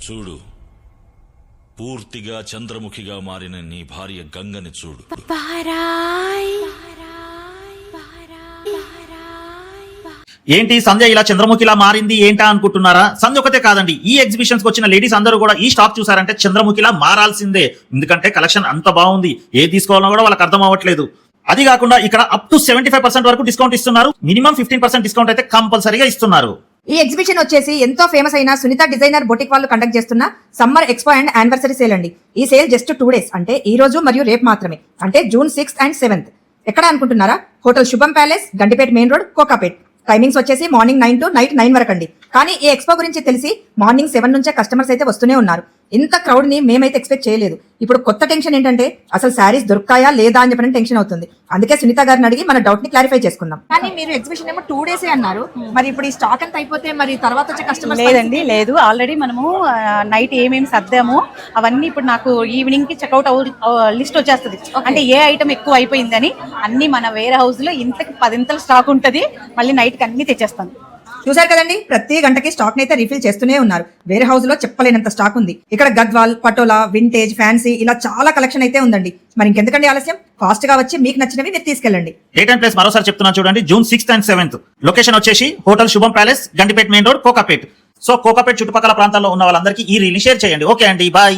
చూడు, పూర్తిగా చంద్రముఖిగా మారిన నీ భార్య గంగని చూడు. ఏంటి సంధ్య ఇలా చంద్రముఖిలా మారింది ఏంటా అనుకుంటున్నారా? సంధ్య ఒకటే కాదండి, ఈ ఎగ్జిబిషన్స్ కి వచ్చిన లేడీస్ అందరూ కూడా ఈ స్టాక్ చూసారంటే చంద్రముఖిలా మారాల్సిందే. ఎందుకంటే కలెక్షన్ అంత బాగుంది, ఏది తీసుకోవాలో కూడా వాళ్ళకి అర్థం అవ్వట్లేదు. అది కాకుండా ఇక్కడ అప్ టు 75% వరకు డిస్కౌంట్ ఇస్తున్నారు. మినిమం 15% డిస్కౌంట్ అయితే కంపల్సరీగా ఇస్తున్నారు. ఈ ఎగ్జిబిషన్ వచ్చేసి ఎంతో ఫేమస్ అయిన సునీత డిజైనర్ బొటిక్ వాళ్ళు కండక్ట్ చేస్తున్న summer expo and anniversary sale అండి. ఈ సేల్ జస్ట్ 2 days, అంటే ఈ రోజు మరియు రేపు మాత్రమే, అంటే June 6th and 7th. ఎక్కడ అనుకుంటున్నారా? హోటల్ శుభం palace, Gandipet main road, Kokapet. Timings వచ్చేసి మార్నింగ్ 9 to నైట్ 9 వరకు అండి. కానీ ఈ ఎక్స్పో గురించి తెలిసి మార్నింగ్ 7 నుంచే కస్టమర్స్ అయితే వస్తూనే ఉన్నారు. ఇంత క్రౌడ్ ని మేమైతే ఎక్స్పెక్ట్ చేయలేదు. ఇప్పుడు కొత్త టెన్షన్ ఏంటంటే అసలు శారీస్ దొరుకుతాయా లేదా అని చెప్పిన టెన్షన్ అవుతుంది. అందుకే సునీత గారిని అడిగి మన డౌట్ ని క్లారిఫై చేసుకుందాం. కానీ మీరు ఎగ్జిబిషన్ ఏమో 2 days అన్నారు, మరి ఇప్పుడు ఈ స్టాక్ అంతా అయిపోతే మరి తర్వాత వచ్చే కస్టమర్స్? లేదండి, లేదు, ఆల్రెడీ మనము నైట్ ఏమేమి సర్దామో అవన్నీ ఇప్పుడు నాకు ఈవినింగ్ కి చెక్అవుట్ లిస్ట్ వచ్చేస్తుంది. అంటే ఏ ఐటమ్ ఎక్కువ అయిపోయిందని అన్ని మన వేరే హౌస్ లో ఇంతకి 10 స్టాక్ ఉంటది. మళ్ళీ నైట్ కి అన్ని తెచ్చేస్తాను. చూసారు కదండి, ప్రతి గంటకి స్టాక్ అయితే రీఫిల్ చేస్తూనే ఉన్నారు. వేరే హౌస్ లో చెప్పలేనంత స్టాక్ ఉంది. ఇక్కడ గద్వాల్, పటోలా, వింటేజ్, ఫ్యాన్సీ ఇలా చాలా కలెక్షన్ అయితే ఉందండి. మరి ఇంకెందుకండి ఆలస్యం, ఫాస్ట్ గా వచ్చి మీకు నచ్చినవి మీరు తీసుకెళ్ళండి. డేట్ అండ్ ప్లేస్ మరోసారి చెప్తున్నాను చూడండి, June 6th and 7th. Location వచ్చేసి హోటల్ శుభం palace, Gandipet main road, Kokapet. So Kokapet చుట్టుపక్కల ప్రాంతాల్లో ఉన్న వాళ్ళందరికీ ఈ రీల్ షేర్ చేయండి. ఓకే అండి, బాయ్.